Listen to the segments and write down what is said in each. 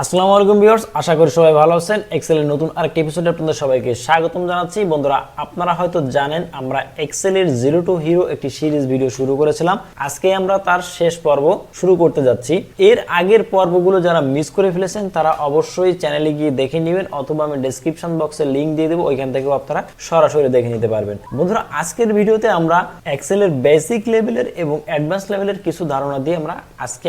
আসসালামু আলাইকুম ভিউয়ার্স, আশা করি সবাই ভালো আছেন। এক্সেলের নতুন আরেকটি এপিসোডে আপনাদের সবাইকে স্বাগতম জানাচ্ছি। বন্ধুরা, আপনারা হয়তো জানেন আমরা এক্সেলের জিরো টু হিরো একটি সিরিজ ভিডিও শুরু করেছিলাম। আজকে আমরা তার শেষ পর্ব শুরু করতে যাচ্ছি। এর আগের পর্বগুলো যারা মিস করে ফেলেছেন তারা অবশ্যই চ্যানেলে গিয়ে দেখে নেবেন, অথবা আমি ডেসক্রিপশন বক্সে লিংক দিয়ে দেবো, ওইখান থেকেও আপনারা সরাসরি দেখে নিতে পারবেন। বন্ধুরা, আজকের ভিডিওতে আমরা এক্সেলের বেসিক লেভেলের এবং অ্যাডভান্স লেভেলের কিছু ধারণা দিয়ে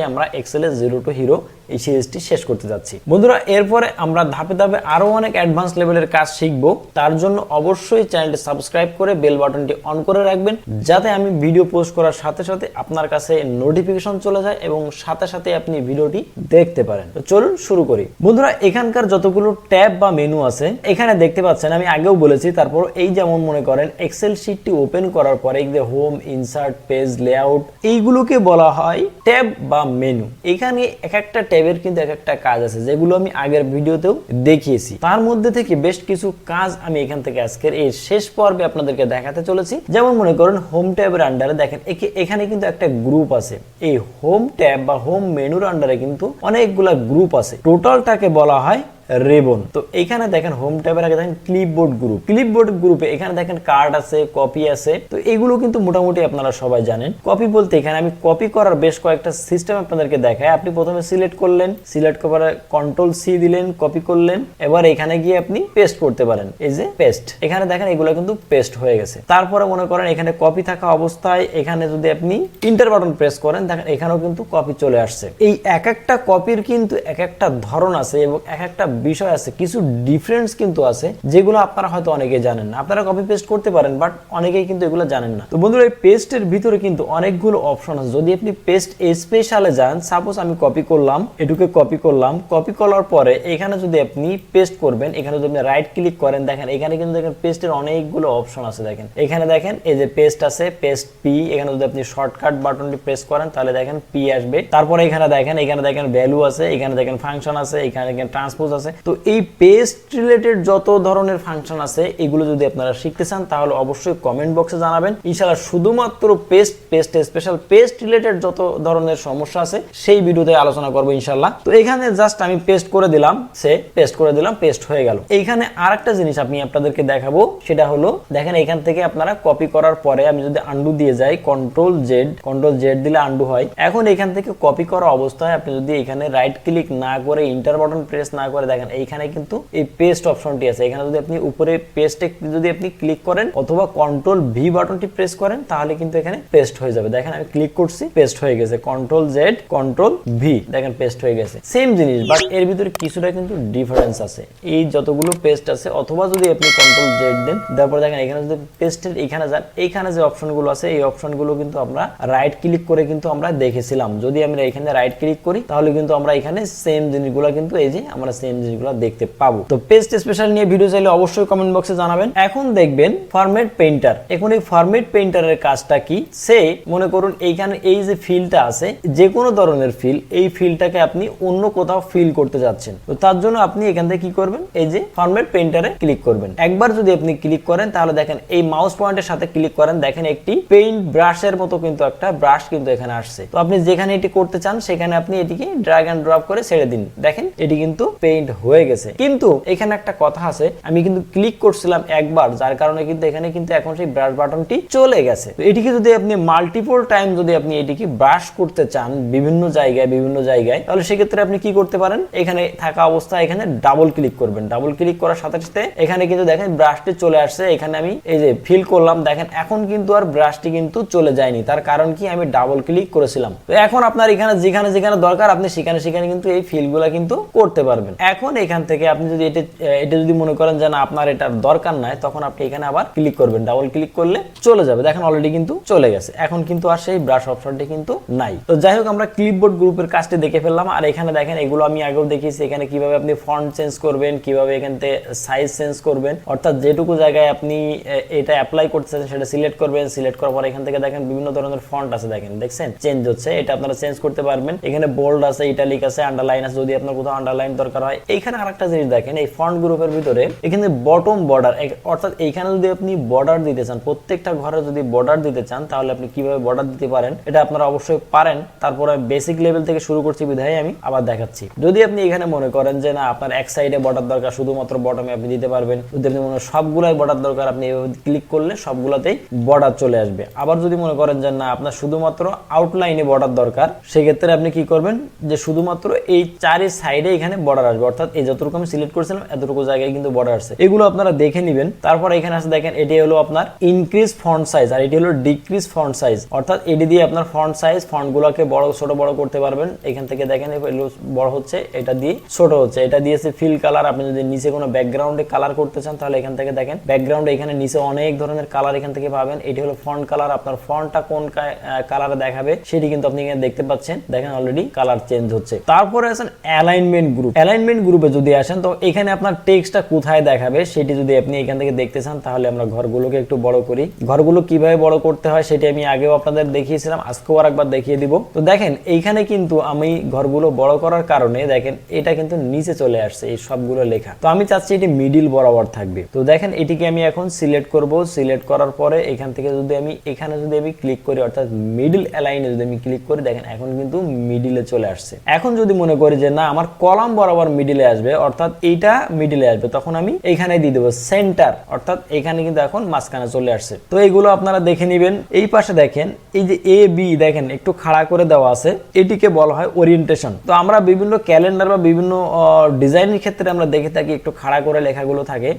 আমরা এক্সেলের জিরো টু হিরো এই সিরিজটি শেষ করতে যাচ্ছি। বন্ধুরা, এরপরে আমরা ধাপে ধাপে আরো অনেক অ্যাডভান্স লেভেলের কাজ শিখবো। তার জন্য অবশ্যই চ্যানেলটি সাবস্ক্রাইব করে বেল বাটনটি অন করে রাখবেন, যাতে আমি ভিডিও পোস্ট করার সাথে সাথে আপনার কাছে নোটিফিকেশন চলে যায় এবং সাথে সাথে আপনি ভিডিওটি দেখতে পারেন। তো চলুন শুরু করি। বন্ধুরা, এখানকার যতগুলো ট্যাব বা মেনু আছে এখানে দেখতে পাচ্ছেন, আমি আগেও বলেছি, তারপর এই যেমন মনে করেন এক্সেল শিটটি ওপেন করার পরে এই যে হোম, ইনসার্ট, পেজ, লেআউট, এইগুলোকে বলা হয় ট্যাব বা মেনু। এখানে এক একটা ট্যাবের কিন্তু এক একটা কাজ আছে, যেগুলো আমি আগের ভিডিওতেও দেখিয়েছি। তার মধ্যে থেকে বেশ কিছু কাজ আমি এখান থেকে আজকের এই শেষ পর্বে আপনাদেরকে দেখাতে চলেছি। যেমন মনে করেন হোম ট্যাবের আন্ডারে দেখেন এখানে কিন্তু একটা গ্রুপ আছে। এই হোম ট্যাব বা হোম মেনুর আন্ডারে কিন্তু অনেকগুলা গ্রুপ আছে। টোটালটাকে বলা হয় রেবন। তো এখানে দেখেন হোম ট্যাবের আগে দেখেন ক্লিপবোর্ড গ্রুপ। ক্লিপবোর্ড গ্রুপে এখানে দেখেন কার্ড আছে, কপি আছে। তো এগুলো কিন্তু মোটামুটি আপনারা সবাই জানেন। কপি বলতে এখানে আমি কপি করার বেশ কয়েকটা সিস্টেম আপনাদেরকে দেখাই। আপনি প্রথমে সিলেক্ট করলেন, সিলেক্ট করার কন্ট্রোল সি দিলেন, কপি করলেন। এবার এখানে গিয়ে আপনি পেস্ট করতে পারেন। এই যে পেস্ট, এখানে দেখেন এগুলো কিন্তু পেস্ট হয়ে গেছে। তারপরে মনে করেন এখানে কপি থাকা অবস্থায় এখানে যদি আপনি ইন্টার বাটন প্রেস করেন, দেখেন এখানেও কিন্তু কপি চলে আসছে। এই এক একটা কপির কিন্তু এক একটা ধরন আছে এবং এক একটা বিষয় আছে, কিছু ডিফারেন্স কিন্তু আছে, যেগুলো আপনারা হয়তো অনেকেই জানেন না। আপনারা কপি পেস্ট করতে পারেন, বাট অনেকেই কিন্তু এগুলো জানেন না। তো বন্ধুরা, এই পেস্টের ভিতরে কিন্তু অনেকগুলো অপশন আছে। যদি আপনি পেস্ট স্পেশালে যান, সাপোজ আমি কপি করলাম, এটুকে কপি করলাম, কপি করার পরে এখানে যদি আপনি পেস্ট করবেন, এখানে যদি আপনি রাইট ক্লিক করেন, দেখেন এখানে কিন্তু দেখেন পেস্টের অনেকগুলো অপশন আছে। দেখেন এখানে দেখেন এই যে পেস্ট আছে, পেস্ট পি। এখানে যদি আপনি শর্টকাট বাটনটি প্রেস করেন তাহলে দেখেন পি আসবে। তারপরে এখানে দেখেন ভ্যালু আছে, এখানে দেখেন ফাংশন আছে, এখানে দেখেন ট্রান্সপোজ আছে। তো এই পেস্ট রিলেটেড যত ধরনের ফাংশন আছে এগুলো যদি আপনারা শিখতে চান তাহলে অবশ্যই কমেন্ট বক্সে জানাবেন। ইনশাআল্লাহ শুধুমাত্র পেস্ট স্পেশাল পেস্ট রিলেটেড যত ধরনের সমস্যা আছে সেই ভিডিওতে আলোচনা করব ইনশাআল্লাহ। তো এখানে জাস্ট আমি পেস্ট করে দিলাম, পেস্ট হয়ে গেল। এইখানে আরেকটা জিনিস আমি আপনাদেরকে দেখাবো, সেটা হলো দেখেন এখান থেকে আপনারা কপি করার পরে আমি যদি আন্ডু দিয়ে যাই, কন্ট্রোল জেড দিলে আন্ডু হয়। এখন এখান থেকে কপি করা অবস্থায় আপনি যদি এখানে রাইট ক্লিক না করে ইন্টার বাটন প্রেস না করে, দেখেন এইখানে কিন্তু এই পেস্ট অপশনটি আছে। এখানে যদি আপনি উপরে পেস্টে যদি আপনি ক্লিক করেন অথবা কন্ট্রোল ভি বাটনটি প্রেস করেন তাহলে কিন্তু এখানে পেস্ট হয়ে যাবে। দেখেন আমি ক্লিক করছি, পেস্ট হয়ে গেছে। কন্ট্রোল জেড, কন্ট্রোল ভি, দেখেন পেস্ট হয়ে গেছে। সেম জিনিস, বাট এর ভিতরে কিছুটা কিন্তু ডিফারেন্স আছে। এই যতগুলো পেস্ট আছে, অথবা যদি আপনি কন্ট্রোল জেড দেন, তারপর দেখেন এখানে যদি পেস্টের এখানে যান, এইখানে যে অপশনগুলো আছে এই অপশনগুলো কিন্তু আমরা রাইট ক্লিক করে কিন্তু আমরা দেখেছিলাম। যদি আমরা এখানে রাইট ক্লিক করি তাহলে কিন্তু আমরা এখানে সেম জিনিসগুলো কিন্তু এই যে আমরা সেম জিনিসগুলো দেখতে পাবো। তো পেস্ট স্পেশাল নিয়ে ভিডিও চাইলে অবশ্যই কমেন্ট বক্সে জানাবেন। এখন দেখবেন ফরম্যাট পেইন্টার। এখন এই ফরম্যাট পেইন্টারের কাজটা কি? সে মনে করুন এইখানে এই যে ফিলটা আছে, যে কোনো ধরনের ফিল, এই ফিলটাকে আপনি অন্য কোথাও ফিল করতে যাচ্ছেন। তো তার জন্য আপনি এখান থেকে কি করবেন, এই যে ফরম্যাট পেইন্টারে ক্লিক করবেন। একবার যদি আপনি ক্লিক করেন তাহলে দেখেন এই মাউস পয়েন্টের সাথে ক্লিক করেন, দেখেন একটি পেইন্ট ব্রাশের মতো কিন্তু একটা ব্রাশ কিন্তু এখানে আসছে। তো আপনি যেখানে এটি করতে চান সেখানে আপনি এটিকে ড্র্যাগ এন্ড ড্রপ করে ছেড়ে দিন। দেখেন এটি কিন্তু পেইন্ট হয়ে গেছে। কিন্তু এখানে একটা কথা আছে, আমি কিন্তু ক্লিক করছিলাম একবার, যার কারণে কিন্তু এখানে কিন্তু এখন সেই ব্রাশ বাটনটি চলে গেছে। তো এটিকে যদি আপনি মাল্টিপল টাইম যদি আপনি এটিকে ব্রাশ করতে চান বিভিন্ন জায়গায়, তাহলে সেক্ষেত্রে আপনি কি করতে পারেন, এখানে থাকা অবস্থায় এখানে ডাবল ক্লিক করবেন। ডাবল ক্লিক করার সাথে সাথে এখানে কিন্তু দেখেন ব্রাশটি চলে আসছে। এখানে আমি এই যে ফিল করলাম, দেখেন এখন কিন্তু আর ব্রাশটি কিন্তু চলে যায়নি। তার কারণ কি, আমি ডাবল ক্লিক করেছিলাম। তো এখন আপনার এখানে যেখানে দরকার আপনি সেখানে কিন্তু এই ফিলগুলা কিন্তু করতে পারবেন। এখন এখান থেকে আপনি যদি এটা যদি মনে করেন যে না আপনার এটার দরকার নাই, তখন আপনি এখানে আবার ক্লিক করবেন। ডাবল ক্লিক করলে চলে যাবে। দেখেন অলরেডি কিন্তু চলে গেছে। এখন কিন্তু আর সেই ব্রাশ অপশনটি কিন্তু নাই। তো যাই হোক, আমরা ক্লিপবোর্ড গ্রুপের কাজটি দেখে ফেললাম। আর এখানে দেখেন এগুলো আমি আগেও দেখিয়েছি, এখানে কিভাবে আপনি ফন্ট চেঞ্জ করবেন, কিভাবে এখান থেকে সাইজ চেঞ্জ করবেন, অর্থাৎ যেটুকু জায়গায় আপনি এটা অ্যাপ্লাই করতেছেন সেটা সিলেক্ট করবেন। সিলেক্ট করার পর এখান থেকে দেখেন বিভিন্ন ধরনের ফন্ট আছে, দেখছেন চেঞ্জ হচ্ছে। এটা আপনারা চেঞ্জ করতে পারবেন। এখানে বোল্ড আছে, ইটালিক আছে, আন্ডারলাইন আছে, যদি আপনার কোথাও আন্ডারলাইন দরকার হয় এইখানে আরেকটা জিনিস দেখেন, এই ফন্ট গ্রুপের ভিতরে এখানে বটম বর্ডার, অর্থাৎ এইখানে যদি আপনি বর্ডার দিতে চান, প্রত্যেকটা ঘরে যদি বর্ডার দিতে চান তাহলে আপনি কিভাবে বর্ডার দিতে পারেন এটা আপনারা অবশ্যই পারেন। তারপরে বেসিক লেভেল থেকে শুরু করছি বিধায় আমি আবার দেখাচ্ছি। যদি আপনি এখানে মনে করেন যে না আপনার এক সাইডে বর্ডার দরকার, শুধুমাত্র বটমে আপনি দিতে পারবেন। যদি আপনি মনে সবগুলাই বর্ডার দরকার, আপনি এভাবে ক্লিক করলে সবগুলাতেই বর্ডার চলে আসবে। আবার যদি মনে করেন যে না আপনার শুধুমাত্র আউটলাইনে বর্ডার দরকার, সেক্ষেত্রে আপনি কি করবেন যে শুধুমাত্র এই চারি সাইডে এখানে বর্ডার আসবে, অর্থাৎ এই যতটুকু আমি সিলেক্ট করেছিলাম এতটুকু জায়গায় কিন্তু বর্ডার আসছে। এগুলো আপনারা দেখে নেবেন। তারপর এখানে আসে দেখেন এটি হলো আপনার ইনক্রিজ ফন্ট সাইজ আর এটি হলো ডিক্রিজ ফন্ট সাইজ, অর্থাৎ এটি দিয়ে আপনার ফন্ট সাইজ ফন্টগুলোকে বড় ছোট বড় করতে পারবেন। এখান থেকে দেখেন বড় হচ্ছে, এটা দিয়ে ছোট হচ্ছে। এটা দিয়েছে ফিল কালার, আপনি যদি নিচে কোনো ব্যাকগ্রাউন্ডে কালার করতে চান তাহলে এখান থেকে দেখেন ব্যাকগ্রাউন্ডে এখানে নিচে অনেক ধরনের কালার এখান থেকে পাবেন। এটি হলো ফন্ট কালার, আপনার ফন্টটা কোন কালারে দেখাবে সেটি কিন্তু আপনি এখানে দেখতে পাচ্ছেন। দেখেন অলরেডি কালার চেঞ্জ হচ্ছে। তারপরে আছেন অ্যালাইনমেন্ট গ্রুপ। অ্যালাইনমেন্ট গ্রুপে যদি আসেন তো এখানে আপনার টেক্সটটা কোথায় দেখাবে সেটি যদি আপনি এখান থেকে দেখতে চান তাহলে আমরা ঘরগুলোকে একটু বড় করি। ঘরগুলো কিভাবে বড় করতে হয় সেটি আমি আগেও আপনাদের দেখিয়েছিলাম, আজকেও আরেকবার দেখিয়ে দিব। তো দেখেন এইখানে কিন্তু আমি ঘরগুলো বড় করার কারণে দেখেন এটা কিন্তু নিচে চলে আসছে এই সবগুলো লেখা। তো আমি চাচ্ছি এটি মিডিল বরাবর থাকবে। তো দেখেন এটিকে আমি এখন সিলেক্ট করব। সিলেক্ট করার পরে এখান থেকে যদি আমি এখানে যদি আমি ক্লিক করি, অর্থাৎ মিডিল অ্যালাইনে যদি আমি ক্লিক করি, দেখেন এখন কিন্তু মিডিলে চলে আসছে। এখন যদি মনে করি যে না আমার কলাম বরাবর মিডিলে আসবে, অর্থাৎ এইটা মিডিলে আসবে, তখন আমি এখানে দিয়ে দেবো সেন্টার, অর্থাৎ এখানে কিন্তু এখন মাঝখানে চলে আসছে। তো এইগুলো আপনারা দেখে নেবেন। এই পাশে দেখেন এই যে এ বি দেখেন একটু খাড়া করে দেওয়া আছে, এটিকে বলা হয় ওরিয়েন্টেশন। তো আমরা বিভিন্ন ক্যালেন্ডার বা বিভিন্ন ডিজাইনের ক্ষেত্রে আমরা দেখে থাকি একটু খাড়া করে লেখাগুলো থাকে।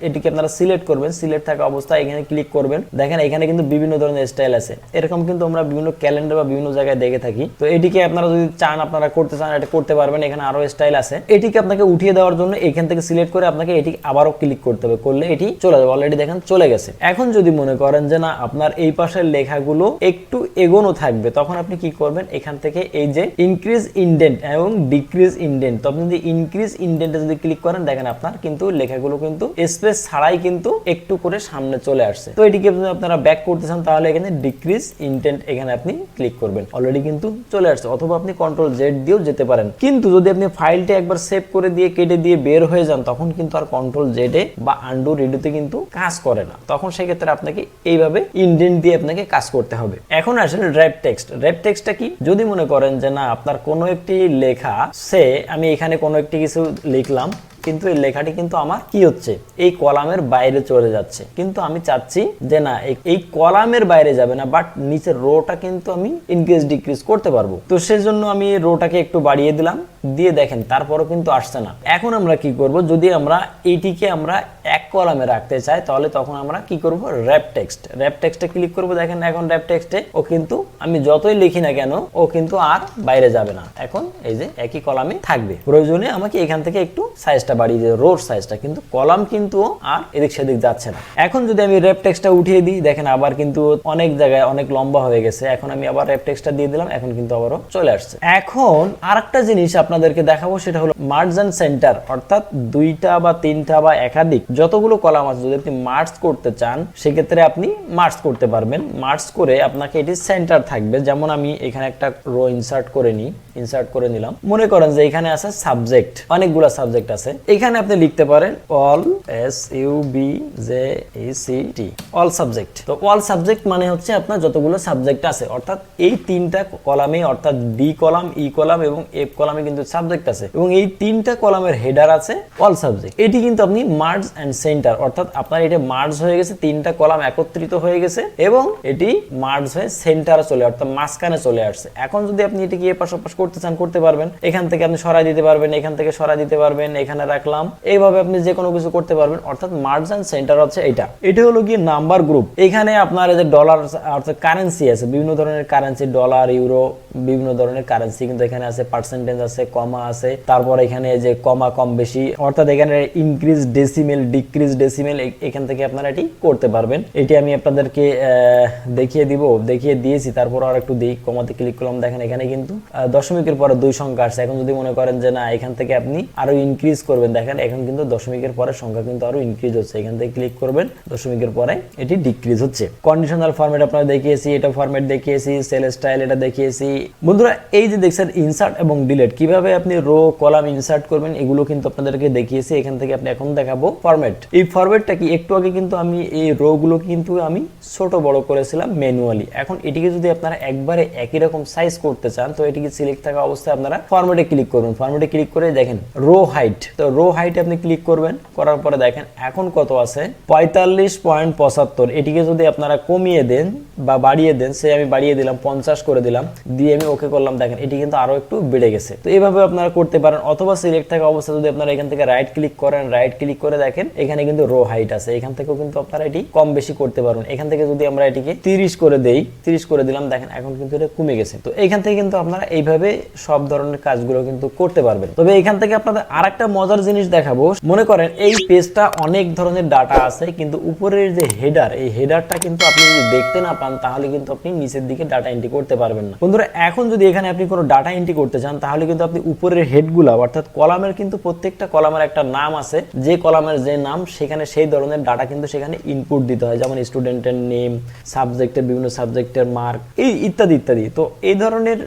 এটিকে আপনারা সিলেক্ট করবেন, সিলেক্ট থাকা অবস্থায় এখানে ক্লিক করবেন। দেখেন এখানে কিন্তু বিভিন্ন ধরনের স্টাইল আছে, এরকম কিন্তু আমরা বিভিন্ন ক্যালেন্ডার বা বিভিন্ন জায়গায় দেখে থাকি। তো এটিকে আপনারা যদি চান আপনারা করতে চান এটা করতে পারবেন। এখানে আরো স্টাইল আছে। এটিকে আপনাকে উঠিয়ে দেওয়ার জন্য এখান থেকে সিলেক্ট করে আপনাকে এটি আবারও ক্লিক করতে হবে, করলে এটি চলে যাবে। অলরেডি দেখেন চলে গেছে। এখন যদি মনে করেন যে না আপনার এই পাশের লেখাগুলো একটু এগোনো থাকবে, তখন আপনি কি করবেন, এখান থেকে এই যে ইনক্রিজ ইনডেন্ট এবং ডিক্রিজ ইনডেন্ট, তো আপনি যদি ইনক্রিজ ইনডেন্টে যদি ক্লিক করেন দেখেন আপনার কিন্তু লেখাগুলো কিন্তু স্পেস ছাড়াই কিন্তু একটু করে সামনে চলে আসছে। তো এটিকে যদি আপনারা ব্যাক করতে চান তাহলে এখানে ডিক্রিজ ইনডেন্ট এখানে আপনি ক্লিক করবেন, অলরেডি কিন্তু চলে আসছে। অথবা আপনি কন্ট্রোল জেড দিয়েও যেতে পারেন। কিন্তু যদি আপনি ফাইলটা একবার সেভ করে দিয়ে কেটে দিয়ে বের হয়ে যান তখন কিন্তু আর কন্ট্রোল জেডে বা আন্ডু রিডুতে কিন্তু কাজ করে না। তখন সেক্ষেত্রে আপনাকে এইভাবে ইনডেন্ট দিয়ে আপনাকে কাজ করতে হবে। এখন আসলে র‍্যাপ টেক্সট। র‍্যাপ টেক্সটটা কি? যদি মনে করেন যে না আপনার কোনো একটি লেখা আমি এখানে কোনো একটি কিছু লিখলাম, কিন্তু এই লেখাটি কিন্তু আমার কি হচ্ছে এই কলামের বাইরে চলে যাচ্ছে, কিন্তু আমি চাচ্ছি যে না এই কলামের বাইরে যাবে না, বাট নিচের রোটা কিন্তু আমি ইনক্রিজ ডিক্রিজ করতে পারবো। তো সেজন্য আমি রোটাকে একটু বাড়িয়ে দিলাম, দিয়ে দেখেন তারপরও কিন্তু আসছে না। এখন আমরা কি করব, যদি আমরা এইটিকে আমরা এক কলামে রাখতে চাই তাহলে তখন আমরা কি করব, র‍্যাপ টেক্সট। র‍্যাপ টেক্সটে ক্লিক করব। দেখেন এখন র‍্যাপ টেক্সটে ও কিন্তু আমি যতই লিখি না কেন ও কিন্তু আর বাইরে যাবে না, এখন এই যে একই কলামে থাকবে। প্রয়োজনে আমাকে এখান থেকে একটু সাইজটা বাড়িয়ে দিই, রোর সাইজটা, কিন্তু কলাম কিন্তু আর এদিক সেদিক যাচ্ছে না। এখন যদি আমি র‍্যাপ টেক্সটটা উঠিয়ে দিই দেখেন আবার কিন্তু অনেক জায়গায় অনেক লম্বা হয়ে গেছে। এখন আমি আবার র‍্যাপ টেক্সটটা দিয়ে দিলাম, এখন কিন্তু আবারও চলে আসছে। এখন আরেকটা জিনিস আপনাদেরকে দেখাবো, সেটা হলো মার্জ এন্ড সেন্টার, অর্থাৎ দুইটা বা তিনটা বা একাধিক যতগুলো কলাম আছে যদি আপনি মার্জ করতে চান সেক্ষেত্রে আপনি মার্জ করতে পারবেন। মার্জ করে আপনাকে এটি সেন্টার থাকবে। যেমন আমি এখানে একটা রো ইনসার্ট করে নিলাম। মনে করেন যে এখানে আছে সাবজেক্ট, অনেকগুলো সাবজেক্ট আছে। এখানে আপনি লিখতে পারেন অল SUBJECT অল সাবজেক্ট। তো অল সাবজেক্ট মানে হচ্ছে আপনার যতগুলো সাবজেক্ট আছে, অর্থাৎ এই তিনটা কলামে, অর্থাৎ ডি কলাম, ই কলাম এবং এফ কলামে কিন্তু সাবজেক্ট আছে এবং এই তিনটা কলামের হেডার আছে অল সাবজেক্ট। এটি কিন্তু আপনি মার্জ এন্ড সেন্টার, অর্থাৎ আপনার এটা মার্জ হয়ে গেছে, তিনটা কলাম একত্রিত হয়ে গেছে এবং এটি মার্জ হয়ে সেন্টারে চলে, অর্থাৎ মাঝখানে চলে আসছে। এখন যদি আপনি এটিকে এপাশ ওপাশ করতে চান করতে পারবেন। এখান থেকে আপনি সরাই দিতে পারবেন, এখান থেকে সরাই দিতে পারবেন, এখানে রাখলাম, এইভাবে আপনি যে কোনো কিছু করতে পারবেন। অর্থাৎ মার্জ এন্ড সেন্টার হচ্ছে এটা হলো কি নাম্বার গ্রুপ। এখানে আপনার এই যে ডলার অর্থাৎ কারেন্সি আছে, বিভিন্ন ধরনের কারেন্সি, ডলার, ইউরো, বিভিন্ন ধরনের কারেন্সি কিন্তু এখানে আছে, পার্সেন্টেজ আছে, কমা আছে, তারপর এখানে যে কমা কম বেশি, অর্থাৎ এখানে ইনক্রিজ ডেসিমেল, ডিক্রিজ ডেসিমেল, এখান থেকে আপনারা এটি করতে পারবেন। এটি আমি আপনাদেরকে দেখিয়ে দিয়েছি। তারপর আর একটু দিই, কমাতে ক্লিক করলাম, দেখেন এখানে কিন্তু দশমিকের পরে 2 সংখ্যা আসছে। এখন যদি মনে করেন যে না এখান থেকে আপনি আরো ইনক্রিজ করবেন, দেখেন এখন কিন্তু দশমিকের পরে সংখ্যা কিন্তু আরো ইনক্রিজ হচ্ছে। এখান থেকে ক্লিক করবেন, দশমিকের পরে এটি ডিক্রিজ হচ্ছে। কন্ডিশনাল ফরম্যাট আপনারা দেখিয়েছি, এটা ফরম্যাট দেখিয়েছি, সেল স্টাইল এটা দেখিয়েছি। বন্ধুরা এই যে দেখছেন ইনসার্ট এবং ডিলিট কিভাবে কিভাবে আপনি রো কলাম ইনসার্ট করবেন এগুলো কিন্তু আপনাদেরকে দেখিয়েছি। এখান থেকে আপনি এখন দেখাবো ফরম্যাট। এই ফরম্যাটটা কি, একটু আগে কিন্তু আমি এই রো গুলো কিন্তু আমি ছোট বড় করেছিলাম ম্যানুয়ালি। এখন এটিকে যদি আপনারা একবারে একই রকম সাইজ করতে চান তো এটিকে সিলেক্ট থাকা অবস্থায় আপনারা ফরম্যাটে ক্লিক করুন। ফরম্যাটে ক্লিক করে দেখেন রো হাইট, তো রো হাইটে আপনি ক্লিক করবেন। করার পরে দেখেন এখন কত আছে 45.75। এটিকে যদি আপনারা কমিয়ে দেন বা বাড়িয়ে দেন, সে আমি বাড়িয়ে দিলাম 50 করে দিলাম, দিয়ে আমি ওকে করলাম, দেখেন এটি কিন্তু আরো একটু বেড়ে গেছে। তো এইভাবে আপনারা করতে পারেন। অথবা সিলেক্ট থাকা অবস্থায় যদি আপনারা এখান থেকে রাইট ক্লিক করেন, রাইট ক্লিক করে দেখেন এখানে কিন্তু রো হাইট আছে, এখান থেকেও কিন্তু আপনারা এটি কম বেশি করতে পারবেন। এখান থেকে যদি আমরা এটিকে 30 করে দেই, 30 করে দিলাম, দেখেন এখন কিন্তু এটা কমে গেছে। তো এখান থেকে কিন্তু আপনারা এইভাবে সব ধরনের কাজগুলো কিন্তু করতে পারবেন। তবে এখান থেকে আপনাদের আরেকটা মজার জিনিস দেখাবো। মনে করেন এই পেজটা অনেক ধরনের ডাটা আছে, কিন্তু উপরের যে হেডার, এই হেডারটা কিন্তু আপনি যদি দেখতে না পান তাহলে কিন্তু আপনি নিচের দিকে ডাটা এন্ট্রি করতে পারবেন না। বন্ধুরা এখন যদি এখানে আপনি কোনো ডাটা এন্ট্রি করতে চান তাহলে কিন্তু আপনি উপরের হেডগুলো অর্থাৎ কলামের, কিন্তু প্রত্যেকটা কলামের একটা নাম আছে, যে কলামের যে নাম সেখানে সেই ধরনের ডাটা কিন্তু সেখানে ইনপুট দিতে হয়, যেমন স্টুডেন্টের নেম, সাবজেক্টের বিভিন্ন সাবজেক্টের মার্ক, এই ইত্যাদি ইত্যাদি। তো এই ধরনের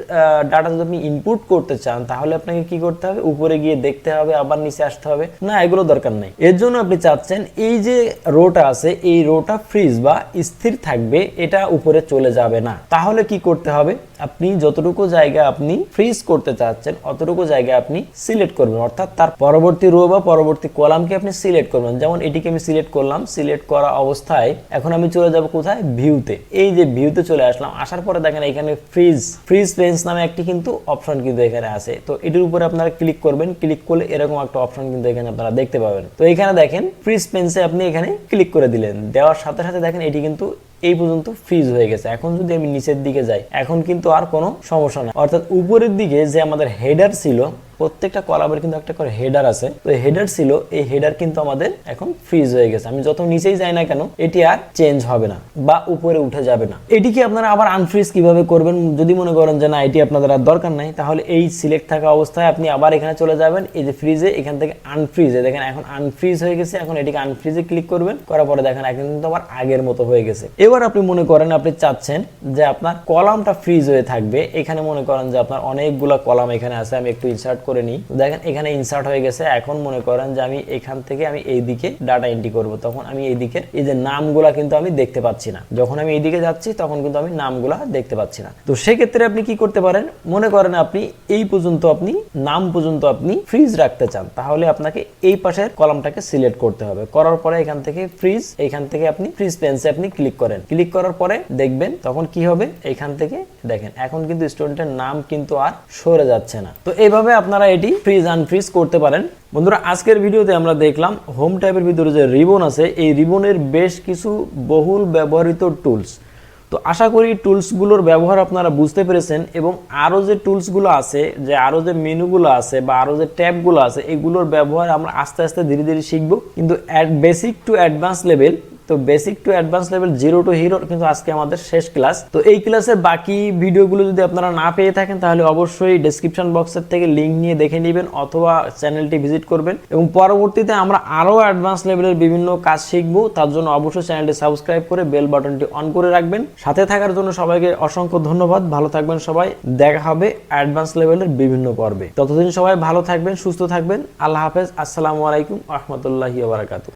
ডাটা যদি আপনি ইনপুট করতে চান তাহলে আপনাকে কি করতে হবে, উপরে গিয়ে দেখতে হবে, আবার নিচে আসতে হবে না, এগুলো দরকার নাই। এর জন্য আপনি চাচ্ছেন এই যে রোটা আছে এই রোটা ফ্রিজ বা স্থির থাকবে, এটা উপরে চলে যাবে না। তাহলে কি করতে হবে, আপনি যতটুকু জায়গা আপনি ফ্রিজ করতে চাচ্ছেন অতটুকু জায়গা আপনি সিলেক্ট করবেন, অর্থাৎ তার পরবর্তী রো বা পরবর্তী কলামকে আপনি সিলেক্ট করবেন। যেমন এটিকে আমি সিলেক্ট করলাম, সিলেক্ট করা অবস্থায় এখন আমি চলে যাব কোথায়, ভিউতে। এই যে ভিউতে চলে আসলাম, আসার পরে দেখেন এখানে ফ্রিজ পেন্স নামে একটি কিন্তু অপশন কিন্তু এখানে আছে। তো এটির উপরে আপনারা ক্লিক করবেন, ক্লিক করলে এরকম একটা অপশন কিন্তু এখানে আপনারা দেখতে পাবেন। তো এখানে দেখেন ফ্রিজ পেন্সে আপনি এখানে ক্লিক করে দিলেন, দেওয়ার সাথে সাথে দেখেন এটি কিন্তু এই পর্যন্ত ফ্রিজ হয়ে গেছে। এখন যদি আমি নিচের দিকে যাই এখন কিন্তু আর কোনো সমস্যা নেই, অর্থাৎ উপরের দিকে যে আমাদের হেডার ছিল, প্রত্যেকটা কলামের কিন্তু একটা করে হেডার আছে, তো হেডার ছিল, এই হেডার কিন্তু আমাদের এখন ফ্রিজ হয়ে গেছে। আমি যত নিচেই যাই না কেন এটি আর চেঞ্জ হবে না বা উপরে উঠে যাবে না। এটিকে আপনারা আবার আনফ্রিজ কিভাবে করবেন, যদি মনে করেন যে না এটি আপনাদের আর দরকার নাই, তাহলে এই সিলেক্ট থাকা অবস্থায় আপনি আবার এখানে চলে যাবেন, এই যে ফ্রিজে, এখান থেকে আনফ্রিজে, দেখেন এখন আনফ্রিজ হয়ে গেছে। এখন এটিকে আনফ্রিজে ক্লিক করবেন, করার পরে দেখেন এখন কিন্তু আবার আগের মতো হয়ে গেছে। এবার আপনি মনে করেন আপনি চাচ্ছেন যে আপনার কলামটা ফ্রিজ হয়ে থাকবে, এখানে মনে করেন যে আপনার অনেকগুলা কলাম এখানে আছে, আমি একটু ইনসার্ট করে নিই, দেখেন এখানে ইনসার্ট হয়ে গেছে। এখন মনে করেন যে আমি এখান থেকে আমি এই দিকে ডাটা এন্ট্রি করব, তখন আমি এই দিকের এই যে নামগুলা কিন্তু আমি দেখতে পাচ্ছি না, যখন আমি এইদিকে যাচ্ছি তখন কিন্তু আমি নামগুলা দেখতে পাচ্ছি না। তো সেক্ষেত্রে আপনি কি করতে পারেন, মনে করেন আপনি এই পর্যন্ত আপনি নাম পর্যন্ত আপনি ফ্রিজ রাখতে চান, তাহলে আপনাকে এই পাশের কলামটাকে সিলেক্ট করতে হবে। করার পরে এখান থেকে ফ্রিজ, এখান থেকে আপনি ফ্রিজ পেন্সে আপনি ক্লিক করেন, ক্লিক করার পরে দেখবেন তখন কি হবে, এখান থেকে দেখেন এখন কিন্তু স্টুডেন্টের নাম কিন্তু আর সরে যাচ্ছে না। তো এইভাবে আপনারা এটি ফ্রিজ আনফ্রিজ করতে পারেন। বন্ধুরা আজকের ভিডিওতে আমরা দেখলাম হোম ট্যাবের ভিতরে যে রিবন আছে, এই রিবনের বেশ কিছু বহুল ব্যবহৃত টুলস। তো আশা করি টুলসগুলোর ব্যবহার আপনারা বুঝতে পেরেছেন, এবং আরও যে টুলসগুলো আছে, যে আরও যে মেনুগুলো আছে বা আরও যে ট্যাবগুলো আছে, এগুলোর ব্যবহার আমরা আস্তে আস্তে ধীরে ধীরে শিখবো। কিন্তু বেসিক টু অ্যাডভান্স লেভেল, তো basic to advance level 0 two hero কিন্তু আজকে আমাদের শেষ ক্লাস। তো এই ক্লাসের বাকি ভিডিওগুলো যদি আপনারা না পেয়ে থাকেন তাহলে অবশ্যই ডেসক্রিপশন বক্সের থেকে লিঙ্ক নিয়ে দেখে নেবেন, অথবা চ্যানেলটি ভিজিট করবেন। এবং পরবর্তীতে আমরা আরও অ্যাডভান্স লেভেলের বিভিন্ন কাজ শিখবো, তার জন্য অবশ্যই চ্যানেলটি সাবস্ক্রাইব করে বেল বাটনটি অন করে রাখবেন। সাথে থাকার জন্য সবাইকে অসংখ্য ধন্যবাদ। ভালো থাকবেন সবাই, দেখা হবে অ্যাডভান্স লেভেলের বিভিন্ন পর্বে। ততদিন সবাই ভালো থাকবেন, সুস্থ থাকবেন। আল্লাহ হাফেজ, আসসালামু আলাইকুম ওয়া রাহমাতুল্লাহি ওয়া বারাকাতুহু।